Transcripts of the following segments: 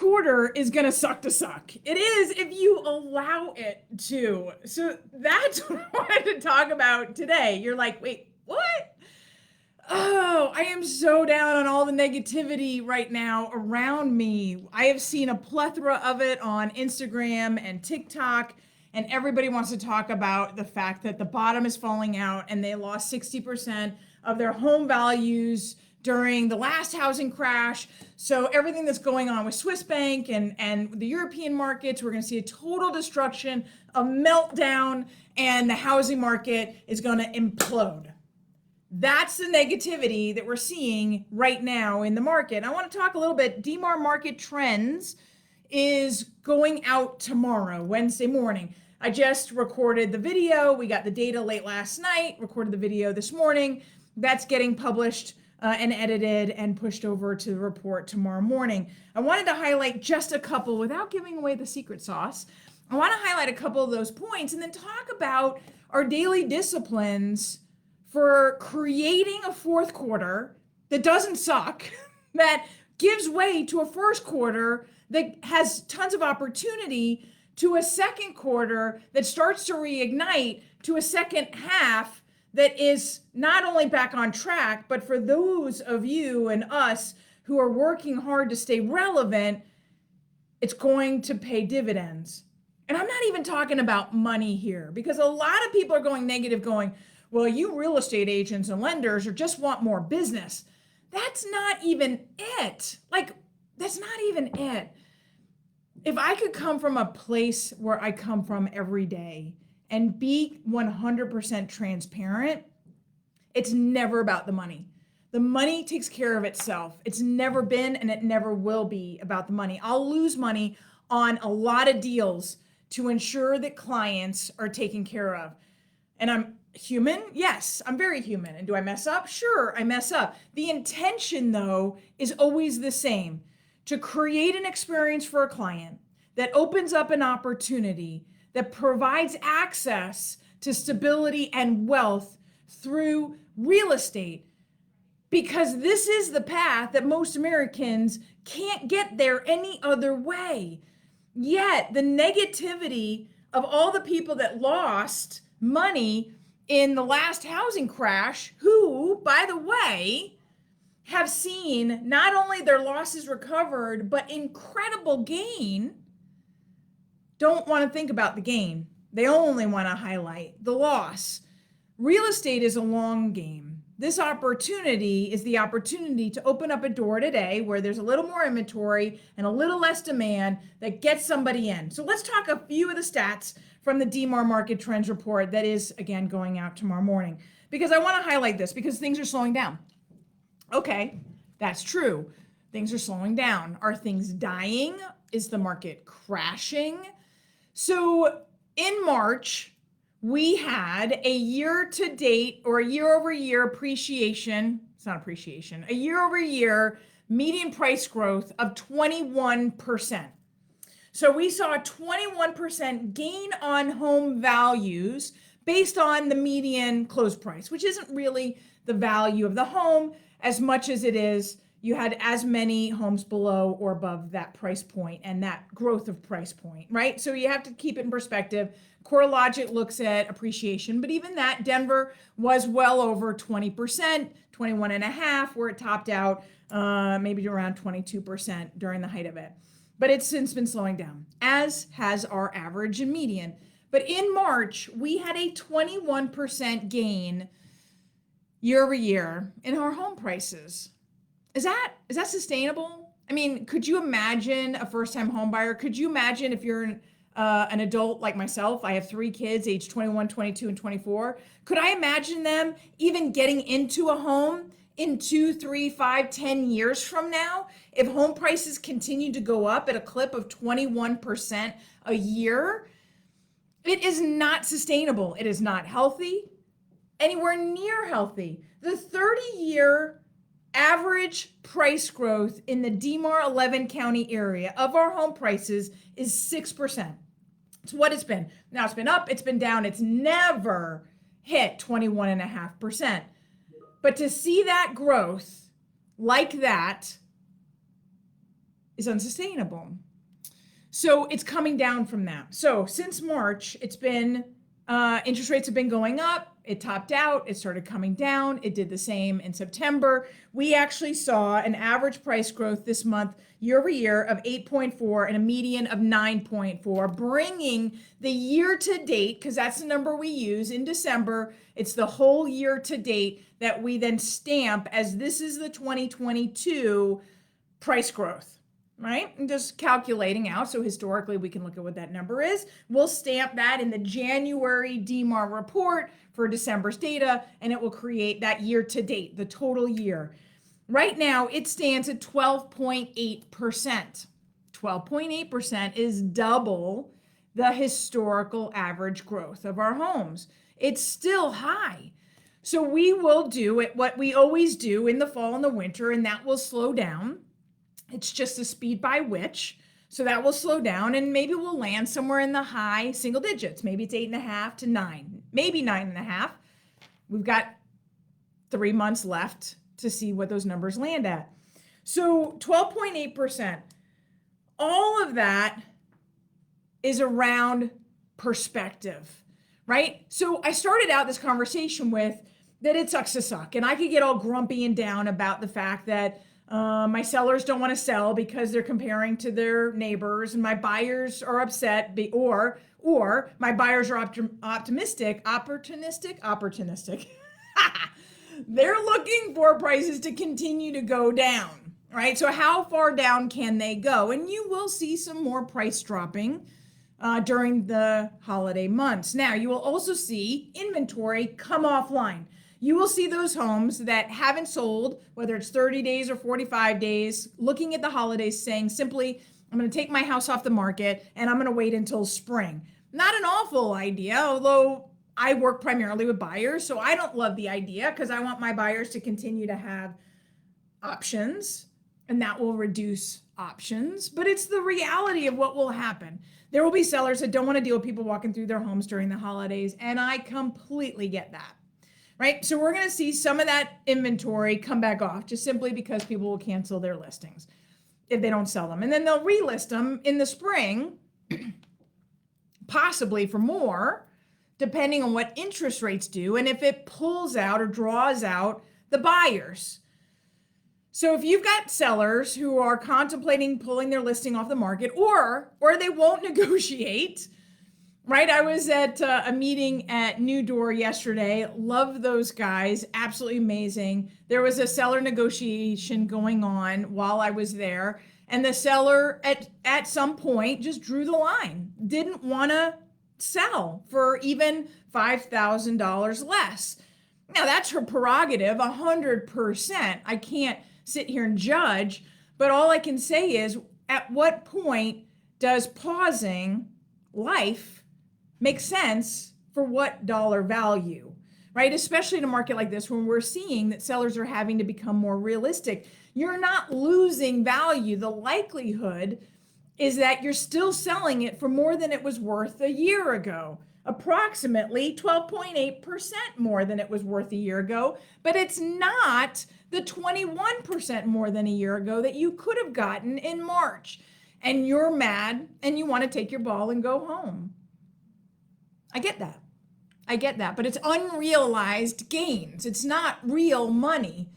quarter is going to suck to suck. It is if you allow it to. So that's what I wanted to talk about today. You're like, wait, what? Oh, I am so down on all the negativity right now around me. I have seen a plethora of it on Instagram and TikTok, and everybody wants to talk about the fact that the bottom is falling out and they lost 60% of their home values during the last housing crash. So everything that's going on with Swiss Bank and the European markets, we're going to see a total destruction, a meltdown, and the housing market is going to implode. That's the negativity that we're seeing right now in the market. I want to talk a little bit. DMAR Market Trends is going out tomorrow, Wednesday morning. I just recorded the video. We got the data late last night, recorded the video this morning. That's getting published and edited and pushed over to the report tomorrow morning. I wanted to highlight just a couple without giving away the secret sauce. I want to highlight a couple of those points and then talk about our daily disciplines for creating a fourth quarter that doesn't suck, that gives way to a first quarter that has tons of opportunity, to a second quarter that starts to reignite, to a second half that is not only back on track, but for those of you and us who are working hard to stay relevant, it's going to pay dividends. And I'm not even talking about money here, because a lot of people are going negative, going, well, you real estate agents and lenders or just want more business. That's not even it. That's not even it. If I could come from a place where I come from every day and be 100% transparent, it's never about the money. The money takes care of itself. It's never been and it never will be about the money. I'll lose money on a lot of deals to ensure that clients are taken care of. And I'm human? Yes, I'm very human. And do I mess up? Sure, I mess up. The intention, though, is always the same: to create an experience for a client that opens up an opportunity, that provides access to stability and wealth through real estate. Because this is the path that most Americans can't get there any other way. Yet the negativity of all the people that lost money in the last housing crash, who, by the way, have seen not only their losses recovered, but incredible gain, don't want to think about the gain. They only want to highlight the loss. Real estate is a long game. This opportunity is the opportunity to open up a door today where there's a little more inventory and a little less demand that gets somebody in. So let's talk a few of the stats from the DMAR Market Trends report that is, again, going out tomorrow morning, because I want to highlight this because things are slowing down. Okay, that's true. Things are slowing down. Are things dying? Is the market crashing? So in March, we had a year-to-date or a year-over-year appreciation, it's not appreciation, a year-over-year median price growth of 21%. So we saw a 21% gain on home values based on the median close price, which isn't really the value of the home as much as it is you had as many homes below or above that price point and that growth of price point, right? So you have to keep it in perspective. CoreLogic looks at appreciation, but even that, Denver was well over 20%, 21.5%, where it topped out maybe around 22% during the height of it. But it's since been slowing down, as has our average and median. But in March, we had a 21% gain year over year in our home prices. Is that sustainable? I mean, could you imagine a first-time home buyer? Could you imagine if you're an adult like myself? I have 3 kids, age 21, 22, and 24. Could I imagine them even getting into a home in 2, 3, 5, 10 years from now if home prices continue to go up at a clip of 21% a year? It is not sustainable. It is not healthy, anywhere near healthy. The 30-year average price growth in the DMAR 11 county area of our home prices is 6%. It's what it's been. Now it's been up, it's been down. It's never hit 21.5%. But to see that growth like that is unsustainable. So it's coming down from that. So since March, it's been, interest rates have been going up. It topped out. It started coming down. It did the same in September. We actually saw an average price growth this month year over year of 8.4 and a median of 9.4, bringing the year to date, because that's the number we use in December. It's the whole year to date that we then stamp as this is the 2022 price growth. Right? And just calculating out. So historically, we can look at what that number is. We'll stamp that in the January DMAR report for December's data, and it will create that year to date, the total year. Right now, it stands at 12.8%. 12.8% is double the historical average growth of our homes. It's still high. So we will do it, what we always do in the fall and the winter, and that will slow down. It's just the speed by which. So that will slow down and maybe we'll land somewhere in the high single digits. Maybe it's 8.5 to 9, maybe 9.5. We've got 3 months left to see what those numbers land at. So 12.8%. All of that is around perspective, right? So I started out this conversation with that it sucks to suck. And I could get all grumpy and down about the fact that my sellers don't want to sell because they're comparing to their neighbors, and my buyers are upset, or my buyers are opportunistic. They're looking for prices to continue to go down, right? So how far down can they go? And you will see some more price dropping during the holiday months. Now, you will also see inventory come offline. You will see those homes that haven't sold, whether it's 30 days or 45 days, looking at the holidays saying simply, I'm going to take my house off the market and I'm going to wait until spring. Not an awful idea, although I work primarily with buyers, so I don't love the idea because I want my buyers to continue to have options, and that will reduce options. But it's the reality of what will happen. There will be sellers that don't want to deal with people walking through their homes during the holidays, and I completely get that. Right? So we're going to see some of that inventory come back off just simply because people will cancel their listings if they don't sell them. And then they'll relist them in the spring, possibly for more, depending on what interest rates do and if it pulls out or draws out the buyers. So if you've got sellers who are contemplating pulling their listing off the market or they won't negotiate, right? I was at a meeting at New Door yesterday. Love those guys. Absolutely amazing. There was a seller negotiation going on while I was there. And the seller at some point just drew the line. Didn't want to sell for even $5,000 less. Now that's her prerogative, 100%. I can't sit here and judge. But all I can say is, at what point does pausing life makes sense for what dollar value, right? Especially in a market like this when we're seeing that sellers are having to become more realistic. You're not losing value. The likelihood is that you're still selling it for more than it was worth a year ago, approximately 12.8% more than it was worth a year ago, but it's not the 21% more than a year ago that you could have gotten in March. And you're mad and you want to take your ball and go home. I get that, but it's unrealized gains. It's not real money.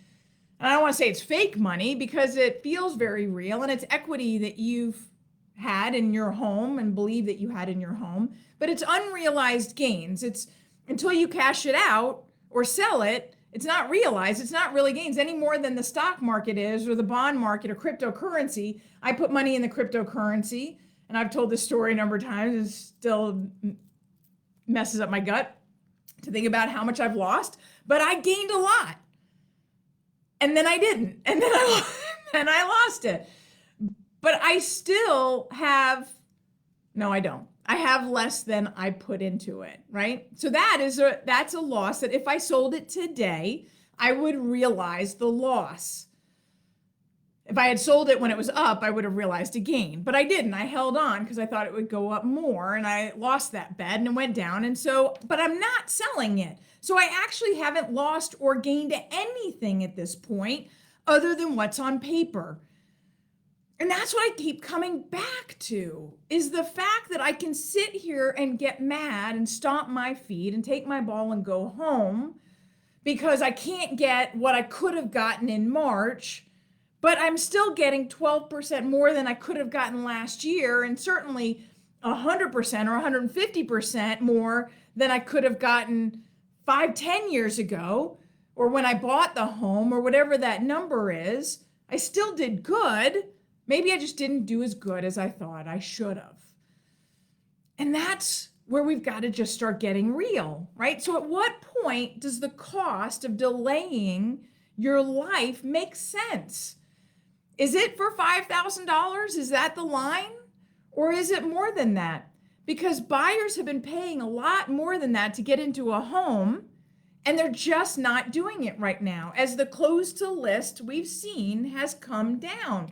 And I don't want to say it's fake money because it feels very real and it's equity that you've had in your home and believe that you had in your home, but it's unrealized gains. It's until you cash it out or sell it, it's not realized. It's not really gains any more than the stock market is or the bond market or cryptocurrency. I put money in the cryptocurrency, and I've told this story a number of times. It still messes up my gut to think about how much I've lost, but I gained a lot. And then I didn't. And then I lost it. But I still have, no, I don't. I have less than I put into it, right? So that's a loss that if I sold it today, I would realize the loss. If I had sold it when it was up, I would have realized a gain, but I didn't. I held on because I thought it would go up more, and I lost that bet and it went down. And so, but I'm not selling it. So I actually haven't lost or gained anything at this point other than what's on paper. And that's what I keep coming back to, is the fact that I can sit here and get mad and stomp my feet and take my ball and go home because I can't get what I could have gotten in March, but I'm still getting 12% more than I could have gotten last year, and certainly 100% or 150% more than I could have gotten 5-10 years ago, or when I bought the home, or whatever that number is. I still did good. Maybe I just didn't do as good as I thought I should have. And that's where we've got to just start getting real, right? So at what point does the cost of delaying your life make sense? Is it for $5,000? Is that the line? Or is it more than that? Because buyers have been paying a lot more than that to get into a home, and they're just not doing it right now, as the close to list we've seen has come down.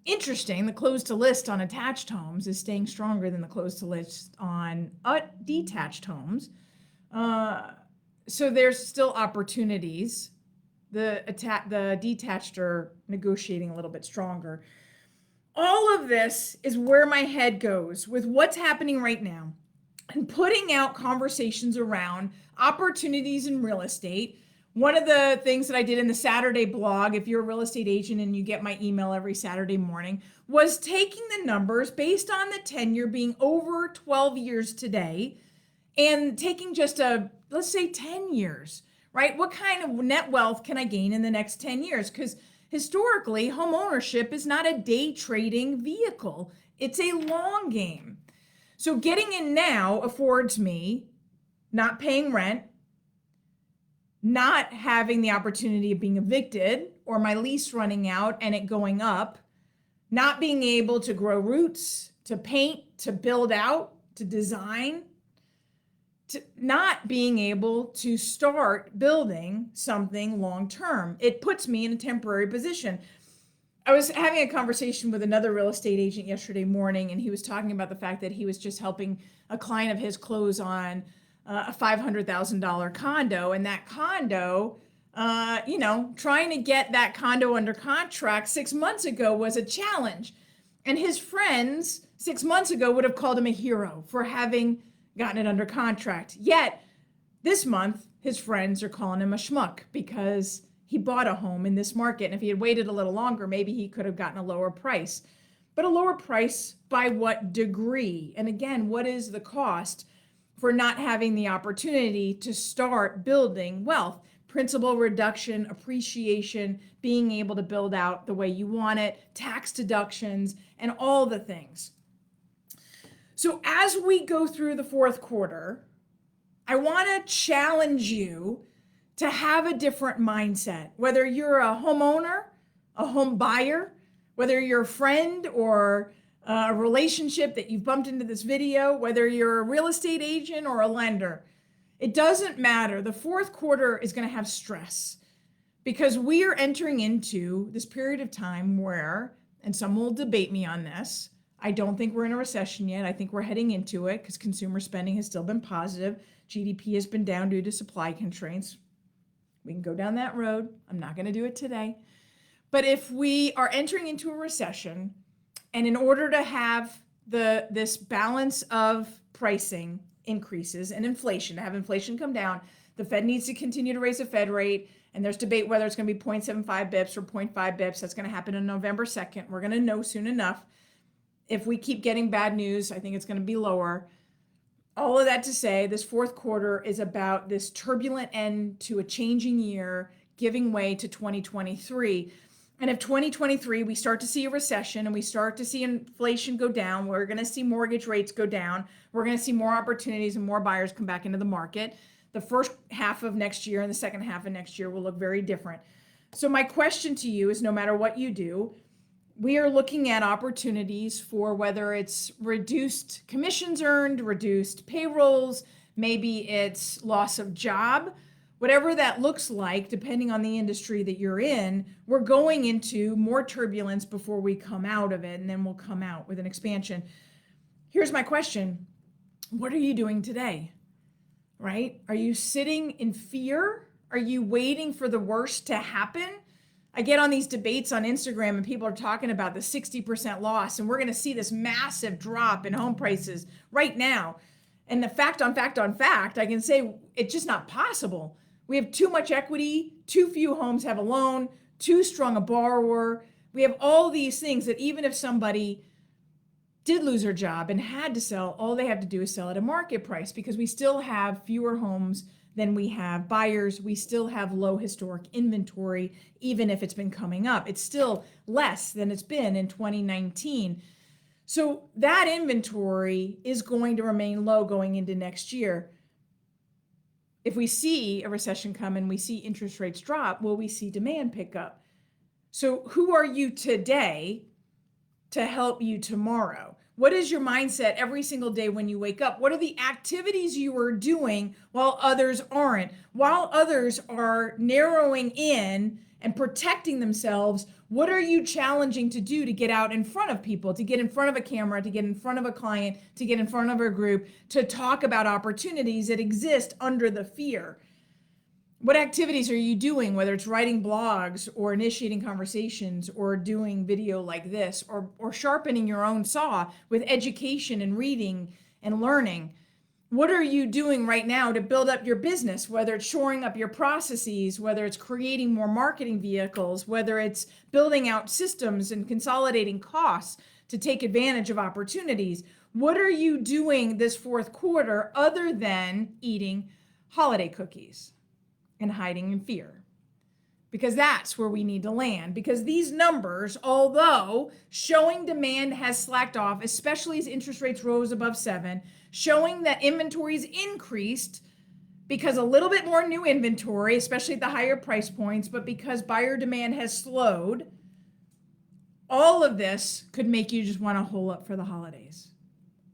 Interesting, the close to list on attached homes is staying stronger than the close to list on detached homes. So there's still opportunities. The detached are negotiating a little bit stronger. All of this is where my head goes with what's happening right now, and putting out conversations around opportunities in real estate. One of the things that I did in the Saturday blog, if you're a real estate agent and you get my email every Saturday morning, was taking the numbers based on the tenure being over 12 years today, and taking just let's say 10 years, right? What kind of net wealth can I gain in the next 10 years? Because historically, home ownership is not a day trading vehicle. It's a long game. So getting in now affords me not paying rent, not having the opportunity of being evicted or my lease running out and it going up, not being able to grow roots, to paint, to build out, to design, to not being able to start building something long term. It puts me in a temporary position. I was having a conversation with another real estate agent yesterday morning, and he was talking about the fact that he was just helping a client of his close on a $500,000 condo, and that condo, trying to get that condo under contract 6 months ago was a challenge. And his friends 6 months ago would have called him a hero for having gotten it under contract. Yet this month, his friends are calling him a schmuck because he bought a home in this market. And if he had waited a little longer, maybe he could have gotten a lower price. But a lower price by what degree? And again, what is the cost for not having the opportunity to start building wealth? Principal reduction, appreciation, being able to build out the way you want it, tax deductions, and all the things. So as we go through the fourth quarter, I want to challenge you to have a different mindset. Whether you're a homeowner, a home buyer, whether you're a friend or a relationship that you've bumped into this video, whether you're a real estate agent or a lender, it doesn't matter. The fourth quarter is going to have stress because we are entering into this period of time where, and some will debate me on this, I don't think we're in a recession yet. I think we're heading into it because consumer spending has still been positive. GDP has been down due to supply constraints. We can go down that road. I'm not going to do it today. But if we are entering into a recession, and in order to have this balance of pricing increases and inflation, to have inflation come down, the Fed needs to continue to raise the Fed rate. And there's debate whether it's going to be 0.75 bips or 0.5 bips. That's going to happen on November 2nd. We're going to know soon enough. If we keep getting bad news, I think it's going to be lower. All of that to say, this fourth quarter is about this turbulent end to a changing year, giving way to 2023. And if 2023, we start to see a recession and we start to see inflation go down, we're going to see mortgage rates go down. We're going to see more opportunities and more buyers come back into the market. The first half of next year and the second half of next year will look very different. So my question to you is, no matter what you do, we are looking at opportunities for whether it's reduced commissions earned, reduced payrolls, maybe it's loss of job, whatever that looks like, depending on the industry that you're in. We're going into more turbulence before we come out of it, and then we'll come out with an expansion. Here's my question. What are you doing today? Right? Are you sitting in fear? Are you waiting for the worst to happen? I get on these debates on Instagram and people are talking about the 60% loss, and we're going to see this massive drop in home prices right now. And the fact on fact on fact, I can say it's just not possible. We have too much equity, too few homes have a loan, too strong a borrower. We have all these things that even if somebody did lose their job and had to sell, all they have to do is sell at a market price, because we still have fewer homes than we have buyers. We still have low historic inventory, even if it's been coming up. It's still less than it's been in 2019. So that inventory is going to remain low going into next year. If we see a recession come and we see interest rates drop, will we see demand pick up? So who are you today to help you tomorrow? What is your mindset every single day when you wake up? What are the activities you are doing while others aren't? While others are narrowing in and protecting themselves, what are you challenging to do to get out in front of people, to get in front of a camera, to get in front of a client, to get in front of a group, to talk about opportunities that exist under the fear? What activities are you doing, whether it's writing blogs or initiating conversations or doing video like this, or sharpening your own saw with education and reading and learning? What are you doing right now to build up your business, whether it's shoring up your processes, whether it's creating more marketing vehicles, whether it's building out systems and consolidating costs to take advantage of opportunities? What are you doing this fourth quarter other than eating holiday cookies and hiding in fear? Because that's where we need to land. Because these numbers, although showing demand has slacked off, especially as interest rates rose above 7, showing that inventories increased because a little bit more new inventory, especially at the higher price points, but because buyer demand has slowed, all of this could make you just want to hole up for the holidays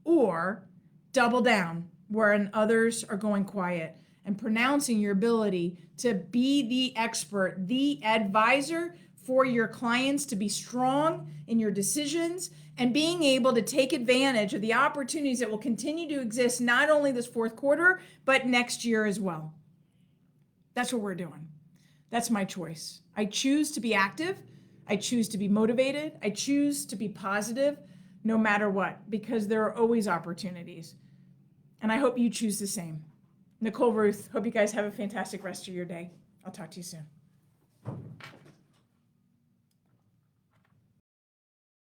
or double down when others are going quiet, and pronouncing your ability to be the expert, the advisor for your clients, to be strong in your decisions and being able to take advantage of the opportunities that will continue to exist not only this fourth quarter, but next year as well. That's what we're doing. That's my choice. I choose to be active. I choose to be motivated. I choose to be positive no matter what, because there are always opportunities. And I hope you choose the same. Nicole Rueth, hope you guys have a fantastic rest of your day. I'll talk to you soon.